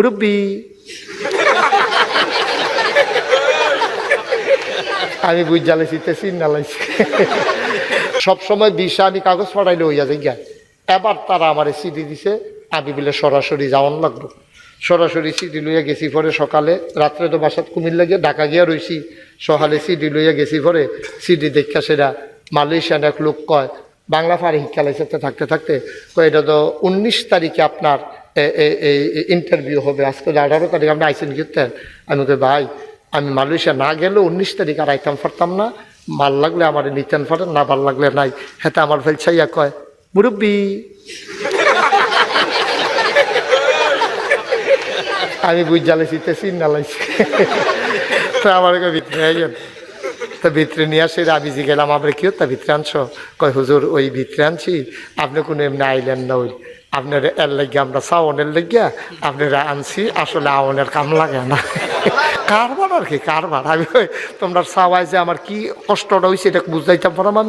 মুরব্বি আমি বুঝ জ্বালাইছি না লাইছি সবসময় বিষা আমি কাগজ পাঠাইলে হইয়া যাই গা। এবার তারা আমার সিডি দিছে, আমি বলে সরাসরি যাওয়ান লাগলো। সরাসরি সিডি লইয়া গেছি পরে সকালে, রাত্রে তো বাসাত কুমিল্লা গিয়ে ঢাকা গিয়া রইছি, সকালে সিডি লইয়া গেছি পরে সিডি দেখা সেটা মালয়েশিয়ান এক লোক কয় বাংলা ফারে শিক্ষা লাইসেন্সে থাকতে থাকতে কয় এটা তো 19 তারিখে আপনার ইন্টারভিউ হবে, আজকে 18 তারিখ আপনি আইসেন কিনতেন। আমি কই ভাই আমি মালয়েশিয়া না গেলেও 19 তারিখ আর আইতাম পারতাম না, ভাল লাগলে আমার নিতেন পারেন, না ভাল লাগলে নাই। হেতে আমার ফেলছাইয়া কয় মুরব্বি আমি বুঝ জ্বালাইছি না লাইছি তো আমার ভিতরে আইয়েন। তো ভিতরে নিয়ে আসে আমি গেলাম আমরা কি তা ভিতরে আনছো? কয় হুজুর ওই ভিতরে আনছি, আপনি কোনো এমনি আইলেন না, ওই আপনার এর লাগিয়া আমরা সাওনের লাগিয়া আপনারা আনছি, আসলে আওনের কাম লাগে না কারবার আর কি কারবার। আমি তোমরা সাওয়াই যে আমার কি কষ্টটা হয়েছে এটা বুঝাইতাম পারাম আমি।